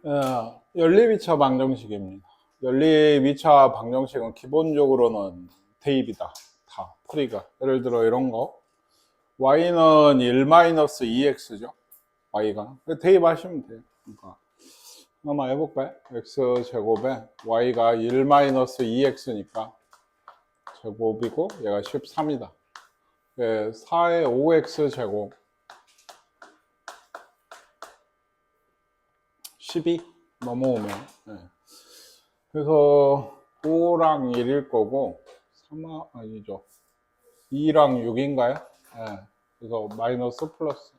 연립 2차 방정식입니다. 연립 2차 방정식은 기본적으로는 대입이다. 다 풀이가. 예를 들어 이런 거. y는 1-2x죠. y가. 대입하시면 돼요. 그러니까 한번 해볼까요? x제곱에 y가 1-2x니까 제곱이고 얘가 13이다. 4의 5x제곱 12 넘어오면 그래서 5랑 1일 거고 3아 아니죠 2랑 6인가요? 그래서 마이너스 플러스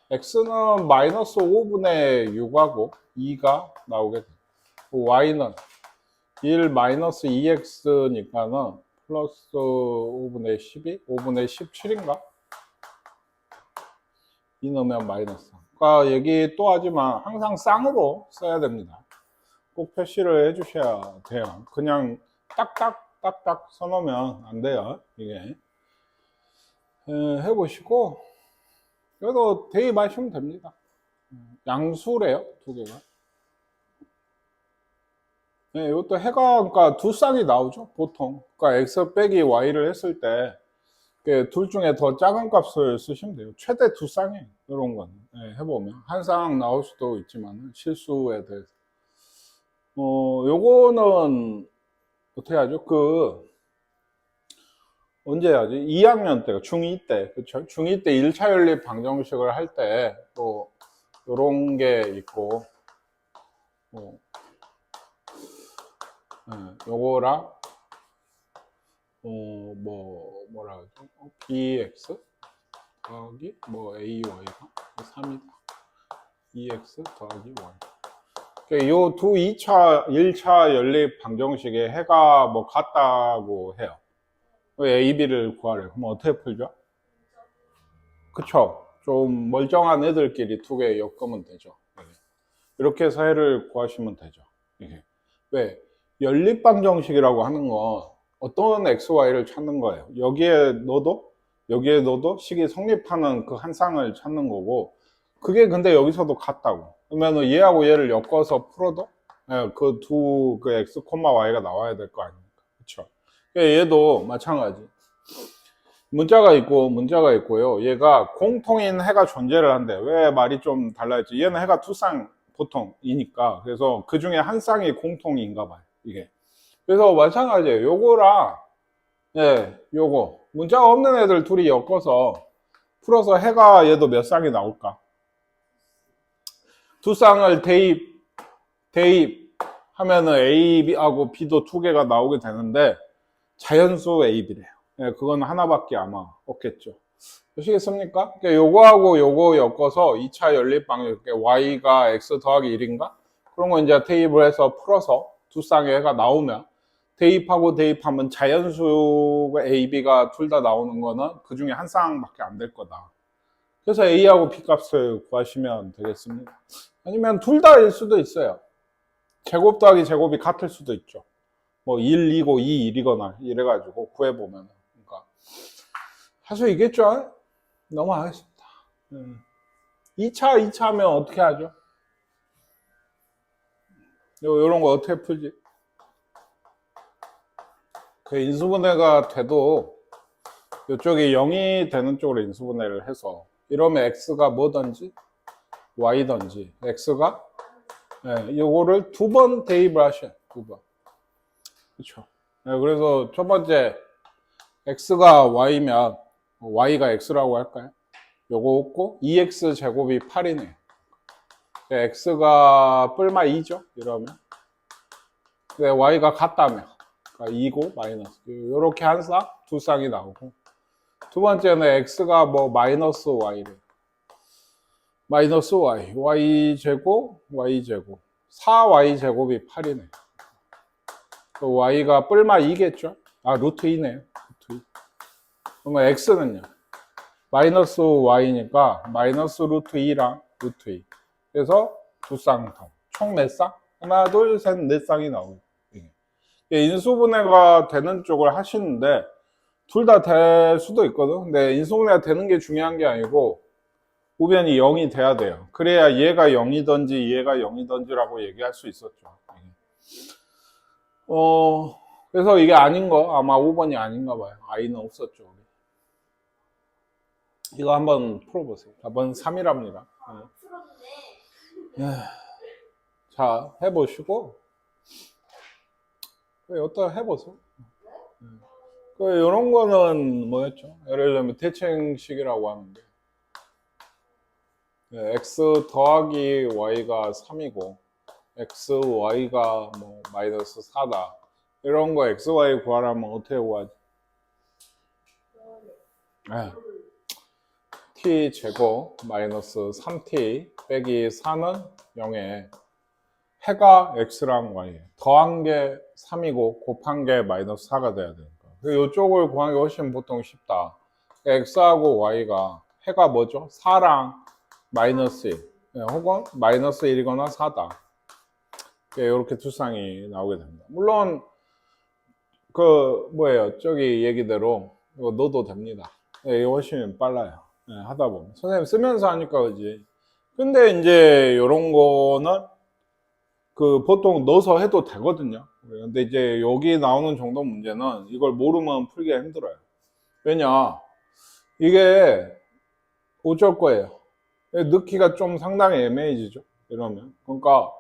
x는 마이너스 5분의 6하고 2가 나오게 돼요. y는 1 마이너스 2x니까는 플러스 5분의 12 5분의 17인가? 2 넣으면 마이너스. 그러니까 얘기 또 하지만 항상 쌍으로 써야 됩니다. 꼭 표시를 해주셔야 돼요. 그냥 딱딱 써놓으면 안 돼요. 이게 해보시고 그래도 대입하시면 됩니다. 양수래요, 두 개가. 이것도 해가 그러니까 두 쌍이 나오죠, 보통. 그러니까 x 빼기 y를 했을 때 둘 중에 더 작은 값을 쓰시면 돼요. 최대 두 쌍이에요. 이런 건 해보면 한 쌍 나올 수도 있지만 실수에 대해서 요거는 어떻게 하죠? 언제 해야지? 2학년 때, 중2 때, 그쵸? 중2 때 1차 연립 방정식을 할 때, 또, 요런 게 있고, 요거랑, 뭐라 하죠? bx 더하기, ay가 3이다. 2x 더하기 y. 그러니까 요 두 2차, 1차 연립 방정식에 해가 같다고 해요. A, B를 구하래요. 그럼 어떻게 풀죠? 그쵸? 좀 멀쩡한 애들끼리 두 개 엮으면 되죠. 이렇게 해서 해를 구하시면 되죠. 이게. 왜? 연립방정식이라고 하는 건 어떤 x, y를 찾는 거예요. 여기에 넣어도 식이 성립하는 그 한 쌍을 찾는 거고, 그게 근데 여기서도 같다고. 그러면 얘하고 얘를 엮어서 풀어도 그 x, y가 나와야 될 거 아닙니까? 그쵸? 얘도 마찬가지. 문자가 있고요. 얘가 공통인 해가 존재를 한대. 왜 말이 좀 달라졌지? 얘는 해가 두 쌍 보통이니까. 그래서 그 중에 한 쌍이 공통인가 봐요. 이게. 그래서 마찬가지예요. 요거랑, 요거. 문자가 없는 애들 둘이 엮어서 풀어서 해가 얘도 몇 쌍이 나올까? 두 쌍을 대입하면은 A하고 B도 두 개가 나오게 되는데, 자연수 AB래요. 그건 하나밖에 아마 없겠죠. 보시겠습니까? 그러니까 요거하고 요거 엮어서 2차 연립방정, y가 x 더하기 1인가? 그런 거 이제 대입을 해서 풀어서 두 쌍의 해가 나오면 대입하고 대입하면 자연수가 A, B가 둘 다 나오는 거는 그 중에 한 쌍밖에 안 될 거다. 그래서 A하고 B 값을 구하시면 되겠습니다. 아니면 둘 다일 수도 있어요. 제곱 더하기 제곱이 같을 수도 있죠. 1, 2고 2, 1이거나 이래가지고 구해보면. 그러니까 할 수 있겠죠? 넘어가겠습니다. 2차 하면 어떻게 하죠? 이런 거 어떻게 풀지? 그 인수분해가 돼도 이쪽이 0이 되는 쪽으로 인수분해를 해서 이러면 x가 뭐든지 y든지 x가 요거를 두 번 대입을 하셔요. 두 번. 그렇죠. 그래서 첫 번째 x가 y면 y가 x라고 할까요? 요거 없고 2x 제곱이 8이네요. x가 뿔마 2죠. 이러면 y가 같다면 그러니까 2고 마이너스 이렇게 한 쌍, 두 쌍이 나오고 두 번째는 x가 마이너스 y래요. 마이너스 y 제곱 4y 제곱이 8이네요. y가 뿔마 2겠죠. 루트 2네요. 루트 2. 그러면 x는요 마이너스 y니까 마이너스 루트 2랑 루트 2. 그래서 두 쌍 더. 총 몇 쌍? 하나, 둘, 셋, 넷 쌍이 나오고. 인수분해가 되는 쪽을 하시는데 둘 다 될 수도 있거든. 근데 인수분해가 되는 게 중요한 게 아니고 우변이 0이 돼야 돼요. 그래야 얘가 0이든지 얘가 0이든지라고 얘기할 수 있었죠. 그래서 이게 아닌 거 아마 5번이 아닌가 봐요. i는 없었죠. 이거 한번 풀어보세요. 4번 3이랍니다. 자, 해보시고 여기다 해보세요. 이런 거는 뭐였죠? 예를 들면 대칭식이라고 하는데 x 더하기 y가 3이고 xy가 뭐 마이너스 4다. 이런 거 xy 구하려면 어떻게 구하지? t 제곱 마이너스 3t 빼기 4는 0에 해가 x랑 y 더한 게 3이고 곱한 게 마이너스 4가 돼야 되니까 이쪽을 구하는 게 훨씬 보통 쉽다. x하고 y가 해가 뭐죠? 4랑 마이너스 1 혹은 마이너스 1이거나 4다. 이렇게 두 쌍이 나오게 됩니다. 물론 뭐예요? 저기 얘기대로 이거 넣어도 됩니다. 이거 훨씬 빨라요. 하다 보면 선생님 쓰면서 하니까 그지. 근데 이제 이런 거는 보통 넣어서 해도 되거든요. 근데 이제 여기 나오는 정도 문제는 이걸 모르면 풀기가 힘들어요. 왜냐? 이게 어쩔 거예요. 넣기가 좀 상당히 애매해지죠. 이러면. 그러니까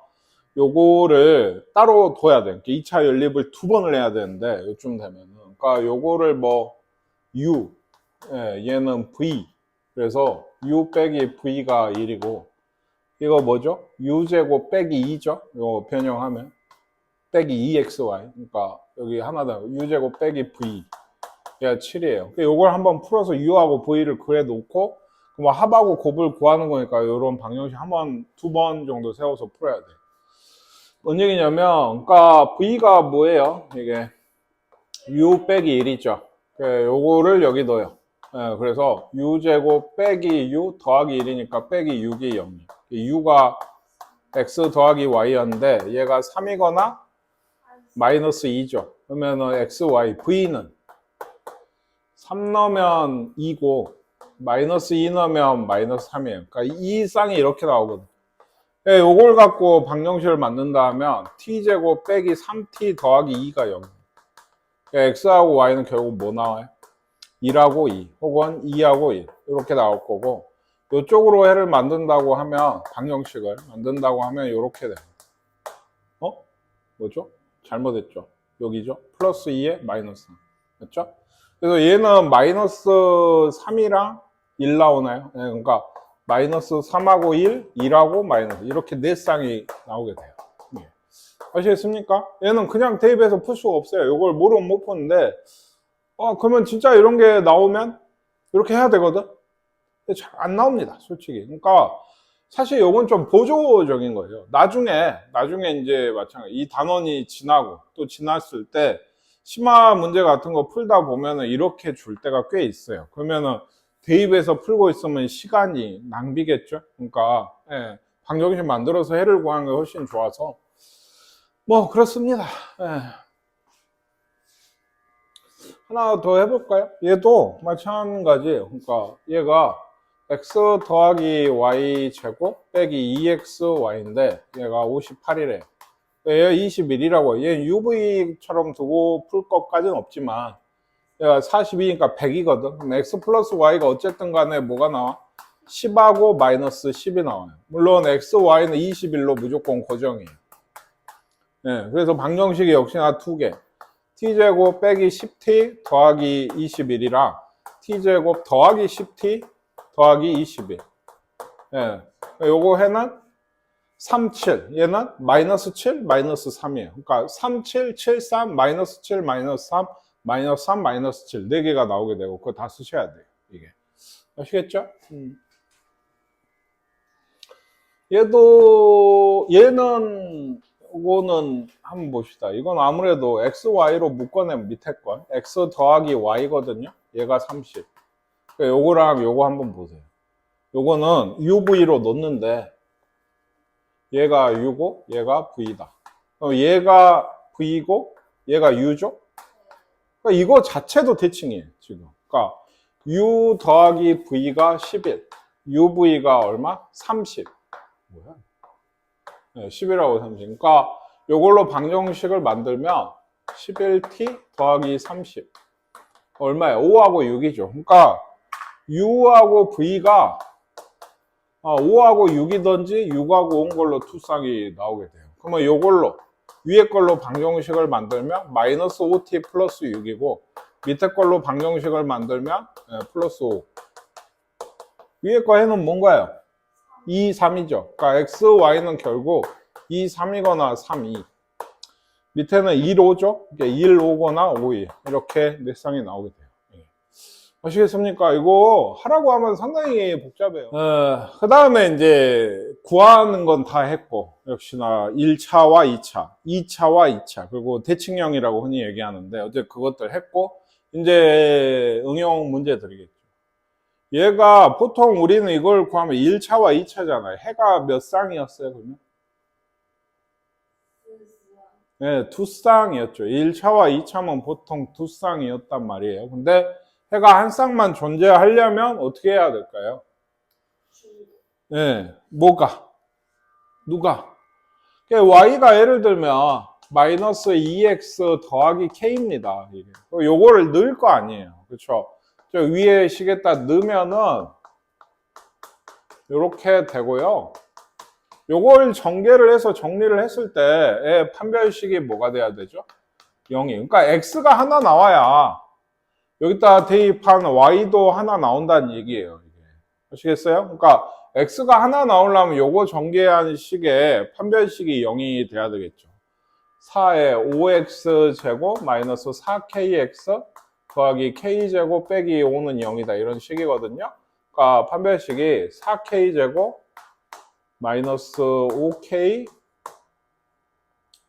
요거를 따로 둬야 돼요. 2차 연립을 2번을 해야 되는데 요쯤 되면은. 그러니까 요거를 뭐 U, 얘는 V. 그래서 U 빼기 V가 1이고 이거 뭐죠? U제곱 빼기 2죠? 이거 변형하면 빼기 2xy. 그러니까 여기 하나 더 U제곱 빼기 V. 얘가 7이에요. 요걸 한번 풀어서 U하고 V를 그래 놓고 그럼 합하고 곱을 구하는 거니까 이런 방정식 두 번 정도 세워서 풀어야 돼. 뭔 얘기냐면, 그러니까 V가 뭐예요? 이게 U 빼기 1이죠. 요거를 여기 넣어요. 그래서 U제곱 빼기 U 더하기 1이니까 빼기 6이 0이에요. U가 X 더하기 Y였는데 얘가 3이거나 마이너스 2죠. 그러면은 XY, V는 3 넣으면 2고 마이너스 2 넣으면 마이너스 3이에요. 그러니까 이 쌍이 이렇게 나오거든. 요걸 갖고 방정식을 만든다 하면 t제곱 빼기 3t 더하기 2가 0. x하고 y는 결국 뭐 나와요? 1하고 2 혹은 2하고 1 이렇게 나올 거고 이쪽으로 해를 만든다고 하면 방정식을 만든다고 하면 이렇게 됩니다. 뭐죠? 잘못했죠. 여기죠. 플러스 2에 마이너스 3 맞죠? 그래서 얘는 마이너스 3이랑 1 나오나요? 그러니까 마이너스 3하고 1, 1하고 마이너스 이렇게 네 쌍이 나오게 돼요. 아시겠습니까? 얘는 그냥 대입해서 풀 수가 없어요. 이걸 모르면 못 푸는데 그러면 진짜 이런 게 나오면 이렇게 해야 되거든? 근데 잘 안 나옵니다. 솔직히. 그러니까 사실 이건 좀 보조적인 거예요. 나중에 이제 마찬가지 이 단원이 지나고 또 지났을 때 심화 문제 같은 거 풀다 보면은 이렇게 줄 때가 꽤 있어요. 그러면은 대입해서 풀고 있으면 시간이 낭비겠죠. 그러니까 방정식 만들어서 해를 구하는 게 훨씬 좋아서 뭐 그렇습니다. 하나 더 해볼까요? 얘도 마찬가지예요. 그러니까 얘가 x 더하기 y 제곱 빼기 2xy인데 얘가 58이래. 얘가 21이라고. 얘 UV처럼 두고 풀 것까지는 없지만 얘가 42니까 100이거든. 그럼 x 플러스 y가 어쨌든 간에 뭐가 나와? 10하고 마이너스 10이 나와요. 물론 x, y는 21로 무조건 고정이에요. 그래서 방정식이 역시나 두 개. t제곱 빼기 10t 더하기 21이랑 t제곱 더하기 10t 더하기 21. 요거 해는 3, 7. 얘는 마이너스 7, 마이너스 3이에요. 그러니까 3, 7, 7, 3, 마이너스 7, 마이너스 3, 마이너스 3, 마이너스 7. 4개가 나오게 되고, 그거 다 쓰셔야 돼요. 이게. 아시겠죠? 얘는, 이거는 한번 봅시다. 이건 아무래도 x, y로 묶어내면 밑에 건. x 더하기 y거든요. 얘가 30. 그러니까 요거랑 요거 한번 보세요. 요거는 UV로 넣는데, 얘가 U고, 얘가 V다. 얘가 V고, 얘가 U죠? 그러니까 이거 자체도 대칭이에요, 지금. 그러니까 U 더하기 V가 11. UV가 얼마? 30. 뭐야? 네, 10이라고 30. 그러니까 요걸로 방정식을 만들면 11t 더하기 30. 얼마예요? 5하고 6이죠. 그러니까 U하고 V가 5하고 6이든지 6하고 온 걸로 투쌍이 나오게 돼요. 그러면 요걸로 위에 걸로 방정식을 만들면 마이너스 5t 플러스 6이고 밑에 걸로 방정식을 만들면 플러스 5. 위에 거 해는 뭔가요? 2, 3이죠. 그러니까 x, y는 결국 2, 3이거나 3, 2. 밑에는 1, 5죠. 그러니까 1, 5거나 5, 2. 이렇게 네 쌍이 나오게 돼요. 아시겠습니까? 이거 하라고 하면 상당히 복잡해요. 그 다음에 이제 구하는 건 다 했고, 역시나 1차와 2차, 2차와 2차, 그리고 대칭형이라고 흔히 얘기하는데, 어제 그것들 했고, 이제 응용 문제 드리겠죠. 얘가 보통 우리는 이걸 구하면 1차와 2차잖아요. 해가 몇 쌍이었어요, 그러면? 네, 두 쌍이었죠. 1차와 2차면 보통 두 쌍이었단 말이에요. 근데 해가 한 쌍만 존재하려면 어떻게 해야 될까요? 네, 뭐가? 누가? y가 예를 들면 마이너스 2x 더하기 k입니다. 요거를 넣을 거 아니에요. 그렇죠? 저 위에 식에다 넣으면은 이렇게 되고요. 요걸 전개를 해서 정리를 했을 때의 판별식이 뭐가 돼야 되죠? 0이. 그러니까 x가 하나 나와야 여기다 대입한 y도 하나 나온다는 얘기예요. 이게. 아시겠어요? 그러니까 x가 하나 나오려면 요거 전개한 식의 판별식이 0이 돼야 되겠죠. 4에 5x 제곱 마이너스 4kx 더하기 k제곱 빼기 5는 0이다. 이런 식이거든요. 그러니까 판별식이 4k 제곱 마이너스 5k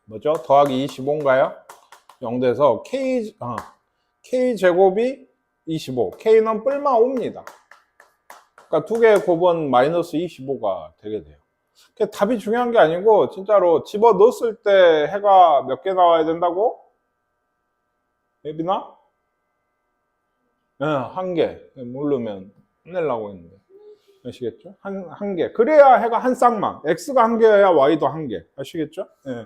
뭐죠? 더하기 25인가요? 0 돼서 k 제곱이 25, k는 뿔마 5입니다. 그러니까 두 개의 곱은 마이너스 25가 되게 돼요. 답이 중요한 게 아니고 진짜로 집어 넣었을 때 해가 몇 개 나와야 된다고? 예빈아? 네, 한 개. 모르면 내려고 했는데. 아시겠죠? 한 개. 그래야 해가 한 쌍만. x가 한 개여야 y도 한 개. 아시겠죠? 네.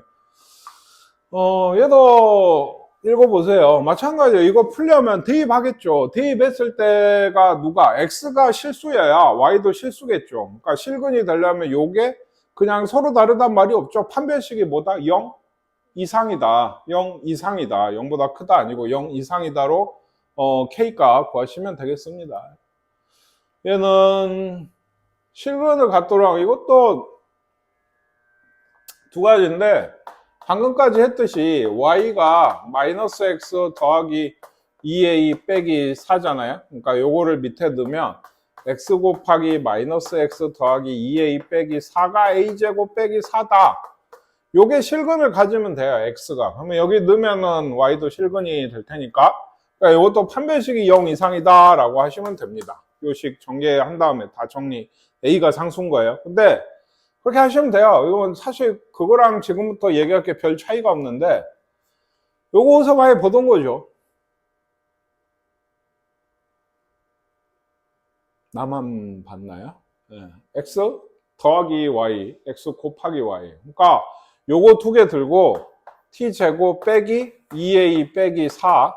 얘도 읽어보세요. 마찬가지예요. 이거 풀려면 대입하겠죠. 대입했을 때가 누가? x가 실수여야 y도 실수겠죠. 그러니까 실근이 되려면 요게 그냥 서로 다르단 말이 없죠. 판별식이 뭐다? 0 이상이다. 0 이상이다. 0보다 크다 아니고 0 이상이다로 k값 구하시면 되겠습니다. 얘는 실근을 갖도록 이것도 두 가지인데 방금까지 했듯이 y가 마이너스 x 더하기 2a 빼기 4잖아요. 그러니까 요거를 밑에 넣으면 x 곱하기 마이너스 x 더하기 2a 빼기 4가 a제곱 빼기 4다. 요게 실근을 가지면 돼요. x가. 그러면 여기 넣으면은 y도 실근이 될 테니까. 그러니까 이것도 판별식이 0 이상이다 라고 하시면 됩니다. 요 식 전개한 다음에 다 정리. a가 상수인 거예요. 근데 그렇게 하시면 돼요. 이건 사실 그거랑 지금부터 얘기할 게 별 차이가 없는데 요거 어디서 많이 보던 거죠. 나만 봤나요? 네. x 더하기 y, x 곱하기 y. 그러니까 요거 두 개 들고 t제곱 빼기 2a 빼기 4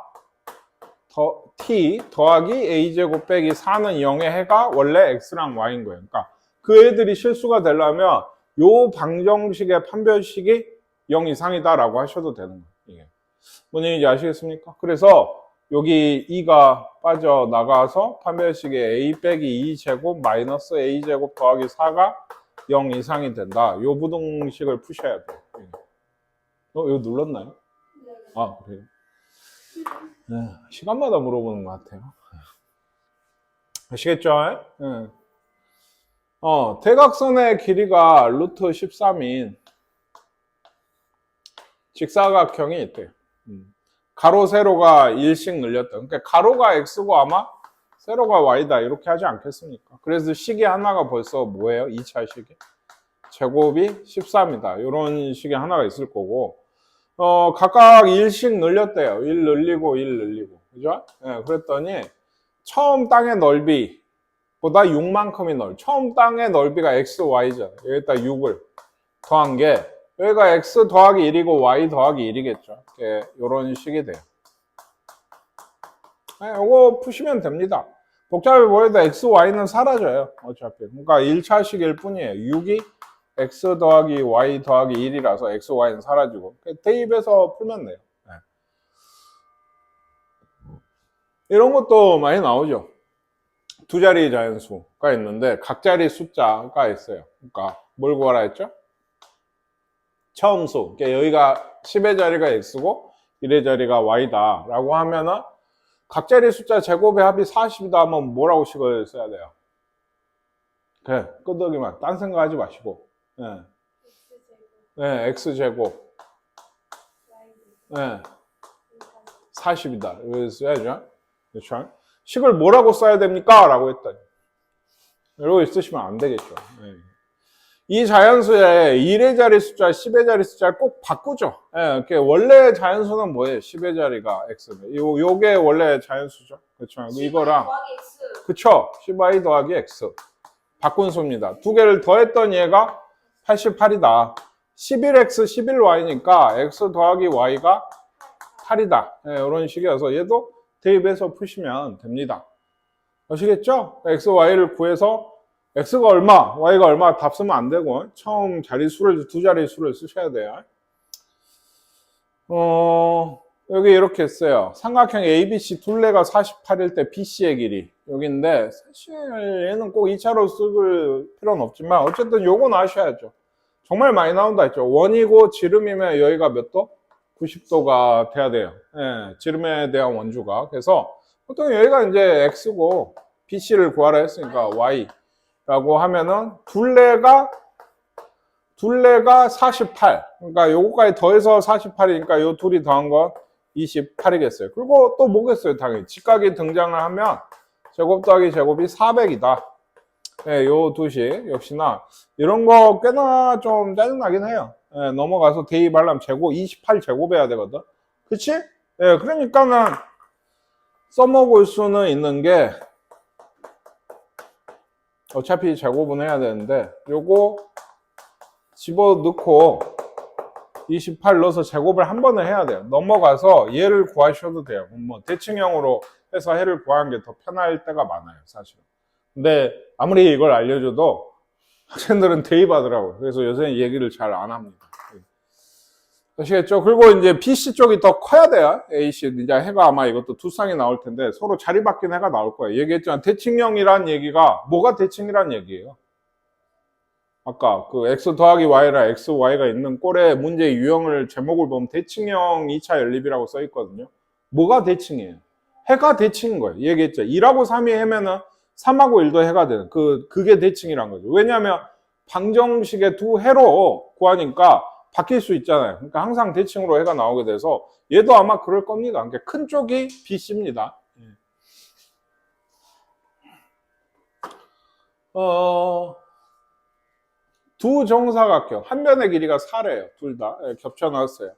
t 더하기 a제곱 빼기 4는 0의 해가 원래 x랑 y인 거예요. 그러니까 그 애들이 실수가 되려면 요 방정식의 판별식이 0 이상이다라고 하셔도 되는 거예요. 뭔 얘기인지 아시겠습니까? 그래서 여기 2가 빠져나가서 판별식의 a 빼기 2제곱 마이너스 a제곱 더하기 4가 0 이상이 된다. 요 부등식을 푸셔야 돼요. 이거 눌렀나요? 아, 그래요? 네, 시간마다 물어보는 것 같아요. 아시겠죠? 네. 대각선의 길이가 루트 13인 직사각형이 있대요. 가로, 세로가 1씩 늘렸다. 그러니까 가로가 x고 아마 세로가 y다. 이렇게 하지 않겠습니까? 그래서 식이 하나가 벌써 뭐예요? 2차 식이? 제곱이 13이다. 이런 식이 하나가 있을 거고, 각각 1씩 늘렸대요. 1 늘리고, 1 늘리고. 그죠? 네, 그랬더니 처음 땅의 넓이, 보다 6만큼이 넓. 처음 땅의 넓이가 x, y잖아. 여기다 6을 더한 게 여기가 x 더하기 1이고 y 더하기 1이겠죠. 이런 식이 돼요. 이거 푸시면 됩니다. 복잡해 보여도 x, y는 사라져요. 어차피. 그러니까 1차식일 뿐이에요. 6이 x 더하기 y 더하기 1이라서 x, y는 사라지고 대입해서 풀면 돼요. 이런 것도 많이 나오죠. 두 자리 자연수가 있는데 각 자리 숫자가 있어요. 그러니까 뭘 구하라 했죠? 처음수. 그러니까 여기가 10의 자리가 x고 1의 자리가 y다 라고 하면은 각 자리 숫자 제곱의 합이 40이다 하면 뭐라고 식을 써야 돼요? 그래, 끄덕이만. 딴 생각하지 마시고. 네, x제곱. 네, 40이다. 이거 써야죠. 그렇죠? 식을 뭐라고 써야 됩니까? 라고 했더니 이러고 있으시면 안 되겠죠. 네. 이 자연수의 1의 자리 숫자, 10의 자리 숫자를 꼭 바꾸죠. 네, 원래 자연수는 뭐예요? 10의 자리가 x네. 요게 원래 자연수죠. 그렇죠? 이거랑 그쵸? 10y 더하기 x 바꾼 수입니다. 두 개를 더했던 얘가 88이다. 11x, 11y니까 x 더하기 y가 8이다. 네, 이런 식이어서 얘도 대입해서 푸시면 됩니다. 아시겠죠? x, y를 구해서 x가 얼마, y가 얼마 답 쓰면 안 되고 처음 자리수를 두 자리수를 쓰셔야 돼요. 여기 이렇게 했어요. 삼각형 ABC 둘레가 48일 때 BC의 길이 여기인데 사실 얘는 꼭 2차로 쓸 필요는 없지만 어쨌든 요건 아셔야죠. 정말 많이 나온다 했죠. 원이고 지름이면 여기가 몇 도? 90도가 돼야 돼요. 예, 지름에 대한 원주가. 그래서 보통 여기가 이제 x고 BC를 구하라 했으니까 y라고 하면은 둘레가 48. 그러니까 요거까지 더해서 48이니까 요 둘이 더한 건 28이겠어요. 그리고 또 뭐겠어요? 당연히 직각이 등장을 하면 제곱 더하기 제곱이 400이다. 네, 요 두식 역시나 이런 거 꽤나 좀 짜증나긴 해요. 네, 넘어가서 대입하려면 제곱 28제곱 해야 되거든. 그치? 네, 그러니까는 써먹을 수는 있는 게 어차피 제곱은 해야 되는데 요거 집어넣고 28 넣어서 제곱을 한 번은 해야 돼요. 넘어가서 얘를 구하셔도 돼요. 뭐 대칭형으로 해서 해를 구하는 게 더 편할 때가 많아요, 사실은. 근데 아무리 이걸 알려줘도 학생들은 대입하더라고요. 그래서 요새는 얘기를 잘 안 합니다. 아시겠죠? 그리고 이제 BC 쪽이 더 커야 돼요. AC. 이제 해가 아마 이것도 두 쌍이 나올 텐데 서로 자리 바뀐 해가 나올 거예요. 얘기했지만 대칭형이란 얘기가 뭐가 대칭이란 얘기예요? 아까 그 x 더하기 y라 x, y가 있는 꼴의 문제 유형을 제목을 보면 대칭형 2차 연립이라고 써 있거든요. 뭐가 대칭이에요? 해가 대칭인 거예요. 얘기했죠. 2하고 3이 해면은 3하고 1도 해가 되는 그게 대칭이란 거죠. 왜냐하면 방정식의 두 해로 구하니까 바뀔 수 있잖아요. 그러니까 항상 대칭으로 해가 나오게 돼서 얘도 아마 그럴 겁니다. 그러니까 큰 쪽이 BC입니다. 두 정사각형 한 변의 길이가 4래요. 둘 다 겹쳐 놨어요.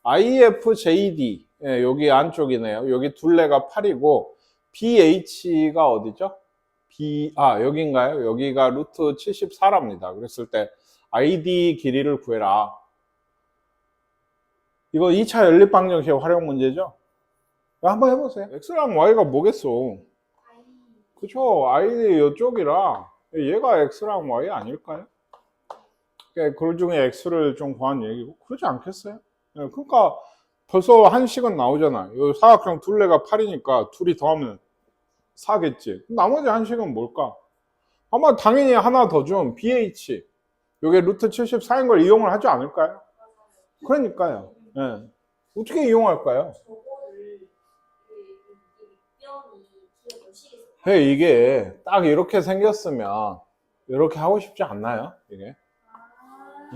IFJD 여기 안쪽이네요. 여기 둘레가 8이고 BH가 어디죠? 여기인가요? 여기가 루트 74랍니다. 그랬을 때 ID 길이를 구해라. 이거 2차 연립방정식 활용 문제죠? 한번 해보세요. X랑 Y가 뭐겠어? 그쵸? ID 이쪽이라 얘가 X랑 Y 아닐까요? 그 중에 X를 좀 구한 얘기고 그러지 않겠어요? 그러니까 벌써 한 식은 나오잖아요. 사각형 둘레가 8이니까 둘이 더하면 4겠지. 나머지 한 식은 뭘까? 아마 당연히 하나 더 준 BH. 요게 루트 74인 걸 이용을 하지 않을까요? 그러니까요. 네. 어떻게 이용할까요? 이게 딱 이렇게 생겼으면 이렇게 하고 싶지 않나요?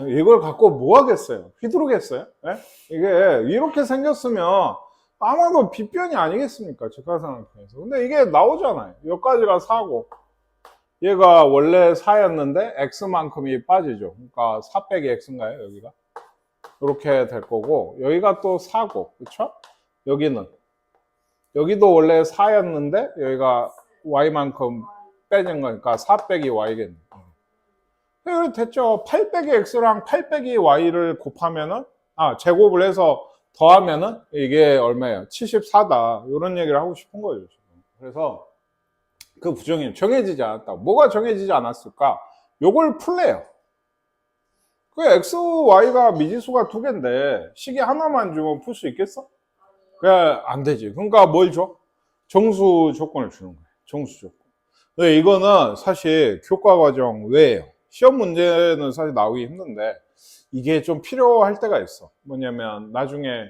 이걸 갖고 뭐 하겠어요? 휘두르겠어요? 네? 이게 이렇게 생겼으면 아마도 빗변이 아니겠습니까? 직각삼각형에서. 근데 이게 나오잖아요. 여기까지가 4고 얘가 원래 4였는데 x만큼이 빠지죠. 그러니까 4 빼기 x인가요? 여기가? 이렇게 될 거고 여기가 또 4고 그쵸? 여기도 원래 4였는데 여기가 y만큼 빼진 거니까 4 빼기 y겠네. 그래 됐죠. 8 빼기 x랑 8 빼기 y를 곱하면은 제곱을 해서 더하면은 이게 얼마예요? 74다. 이런 얘기를 하고 싶은 거죠. 지금. 그래서 그 부정이 정해지지 않았다. 뭐가 정해지지 않았을까? 요걸 풀래요. 그 x, y가 미지수가 두 개인데 식이 하나만 주면 풀 수 있겠어? 그래 안 되지. 그러니까 뭘 줘? 정수 조건을 주는 거예요. 정수 조건. 근데 이거는 사실 교과 과정 외에요. 시험 문제는 사실 나오기 힘든데 이게 좀 필요할 때가 있어. 뭐냐면 나중에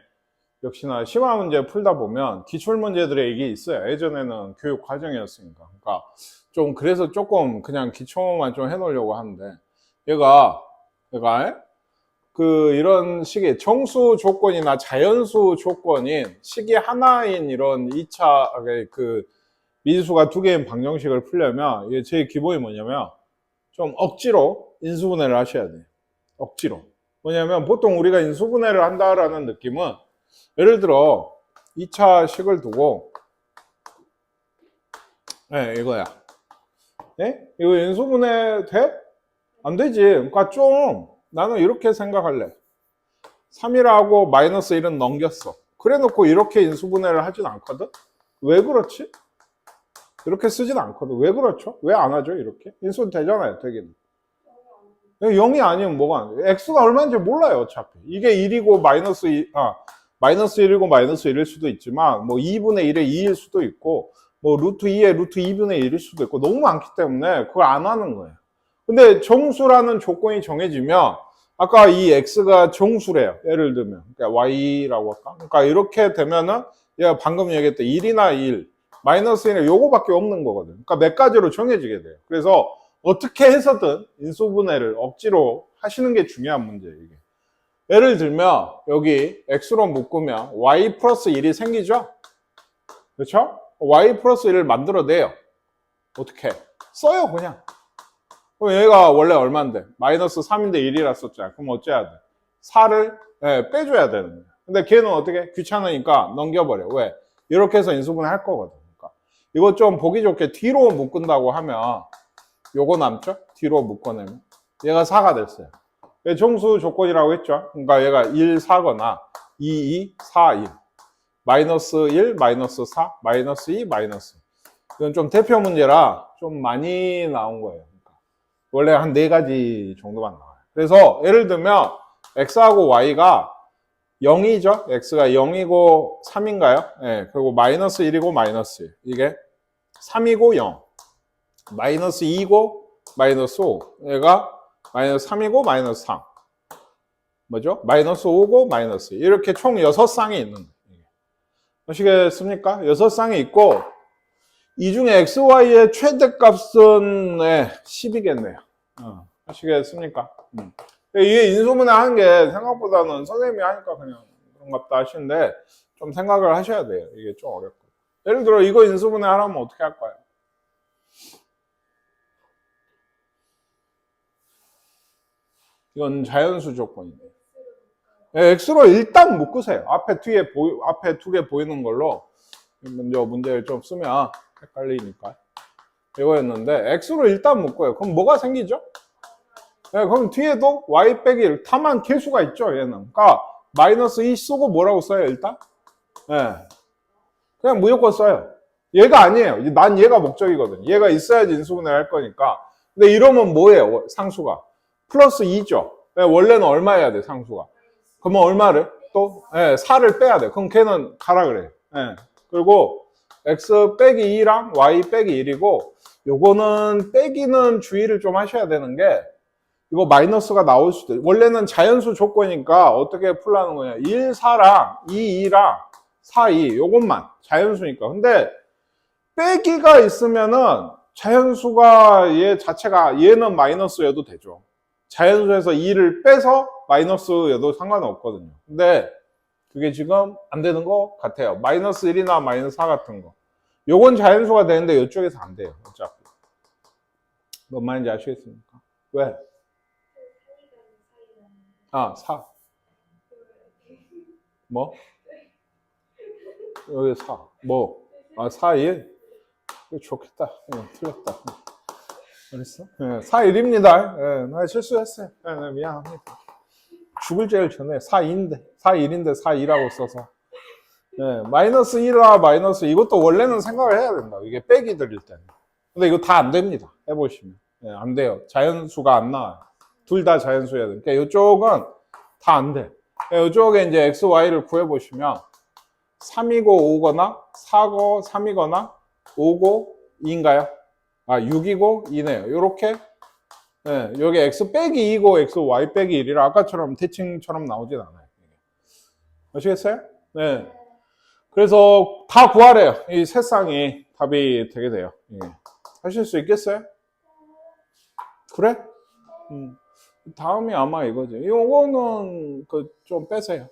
역시나 심화 문제 풀다 보면 기출 문제들의 이게 있어요. 예전에는 교육 과정이었으니까. 그러니까 좀 그래서 조금 그냥 기초만 좀 해놓으려고 하는데 얘가 그 이런 식의 정수 조건이나 자연수 조건인 식이 하나인 이런 2차 그 미지수가 두 개인 방정식을 풀려면 이게 제일 기본이 뭐냐면 좀 억지로 인수분해를 하셔야 돼요. 억지로. 뭐냐면 보통 우리가 인수분해를 한다라는 느낌은 예를 들어 2차 식을 두고 이거야. 이거 인수분해 돼? 안 되지. 그러니까 좀 나는 이렇게 생각할래. 3이라고 마이너스 1은 넘겼어. 그래 놓고 이렇게 인수분해를 하진 않거든? 왜 그렇지? 이렇게 쓰진 않거든. 왜 그렇죠? 왜 안 하죠? 이렇게? 인수는 되잖아요, 되긴. 0이 아니면 뭐가 안 돼? x가 얼마인지 몰라요, 어차피. 이게 1이고 마이너스 1이고 마이너스 1일 수도 있지만, 뭐 2분의 1에 2일 수도 있고, 뭐 루트 2에 루트 2분의 1일 수도 있고, 너무 많기 때문에 그걸 안 하는 거예요. 근데 정수라는 조건이 정해지면, 아까 이 x가 정수래요. 예를 들면. 그러니까 y라고 할까? 그러니까 이렇게 되면은, 얘가 방금 얘기했던 1이나 1, 마이너스 1은 요거밖에 없는 거거든. 그러니까 몇 가지로 정해지게 돼요. 그래서 어떻게 해서든 인수분해를 억지로 하시는 게 중요한 문제예요, 이게. 예를 들면, 여기 x로 묶으면 y 플러스 1이 생기죠? 그렇죠? y 플러스 1을 만들어내요. 어떻게? 써요, 그냥. 그럼 얘가 원래 얼마인데? 마이너스 3인데 1이라 썼잖아. 그럼 어째야 돼? 4를 빼줘야 되는 거야. 근데 걔는 어떻게? 귀찮으니까 넘겨버려. 왜? 이렇게 해서 인수분해 할 거거든. 그러니까 이거 좀 보기 좋게 뒤로 묶은다고 하면 요거 남죠? 뒤로 묶어내면 얘가 4가 됐어요. 정수 조건이라고 했죠? 그러니까 얘가 1, 4거나 2, 2, 4, 1 마이너스 1, 마이너스 4, 마이너스 2, 마이너스 이건 좀 대표 문제라 좀 많이 나온 거예요. 그러니까 원래 한 4가지 정도만 나와요. 그래서 예를 들면 x하고 y가 0이죠? x가 0이고 3인가요? 네, 그리고 마이너스 1이고 마이너스 1 이게 3이고 0 마이너스 2고 마이너스 5 얘가 마이너스 3이고 마이너스 3 뭐죠? 마이너스 5고 마이너스 2 이렇게 총 6쌍이 있는 거예요. 아시겠습니까? 6쌍이 있고 이 중에 xy의 최대값은 10이겠네요. 아시겠습니까? 이게 인수분해 하는 게 생각보다는 선생님이 하니까 그냥 그런갑다 하시는데 좀 생각을 하셔야 돼요. 이게 좀 어렵고. 예를 들어 이거 인수분해 하려면 어떻게 할까요? 이건 자연수 조건이네요. x로 일단 묶으세요. 앞에 두 개 보이는 걸로 먼저 문제를 좀 쓰면 헷갈리니까. 이거였는데 x로 일단 묶어요. 그럼 뭐가 생기죠? 그럼 뒤에도 y 빼기 1 다만 개수가 있죠, 얘는. 그러니까 마이너스 2 쓰고 뭐라고 써요, 일단? 그냥 무조건 써요. 얘가 아니에요. 난 얘가 목적이거든. 얘가 있어야지 인수분해 할 거니까. 근데 이러면 뭐예요, 상수가? 플러스 2죠. 원래는 얼마여야 돼, 상수가? 그러면 얼마를? 또 4를 빼야 돼. 그럼 걔는 가라 그래요. 그리고 x 빼기 2랑 y 빼기 1이고 요거는 빼기는 주의를 좀 하셔야 되는 게 이거 마이너스가 나올 수도 있어요. 원래는 자연수 조건이니까 어떻게 풀라는 거냐. 1, 4랑 2, 2랑 4, 2 요것만 자연수니까. 근데 빼기가 있으면은 자연수가 얘 자체가 얘는 마이너스여도 되죠. 자연수에서 2를 빼서 마이너스여도 상관없거든요. 근데 그게 지금 안 되는 것 같아요. 마이너스 1이나 마이너스 4 같은 거. 요건 자연수가 되는데 이쪽에서 안 돼요. 어차피. 뭔 말인지 아시겠습니까? 왜? 4. 뭐? 여기 4. 뭐? 4, 1? 좋겠다. 틀렸다. 그랬어? 예, 4일입니다. 예, 나 실수했어요. 예, 네, 미안합니다. 죽을 죄를 전에 4인데 4일인데 4이라고 써서 예, 마이너스 1과 마이너스 이것도 원래는 생각을 해야 된다. 이게 빼기 들일 때는. 근데 이거 다 안 됩니다. 해보시면 예, 안 돼요. 자연수가 안 나와요. 둘 다 자연수여야 돼. 그러니까 이쪽은 다 안 돼. 그러니까 이쪽에 이제 x, y를 구해보시면 3이고 5거나 4고 3이거나 5고 2인가요? 아 6이고 2네요. 이렇게 네, 여기 x 빼기 2고 x, y 빼기 1이라 아까처럼 대칭처럼 나오진 않아요. 아시겠어요? 네. 그래서 다 구하래요. 이 세 쌍이 답이 되게 돼요. 예. 하실 수 있겠어요? 그래? 다음이 아마 이거지. 이거는 좀 빼세요.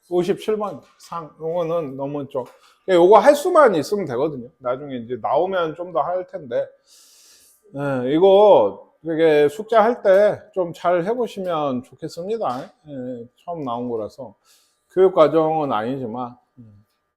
57번 상. 요거는 너무 좀. 요거 할 수만 있으면 되거든요. 나중에 이제 나오면 좀 더 할 텐데. 예, 이거 되게 숙제 할 때 좀 잘 해보시면 좋겠습니다. 예, 처음 나온 거라서. 교육 과정은 아니지만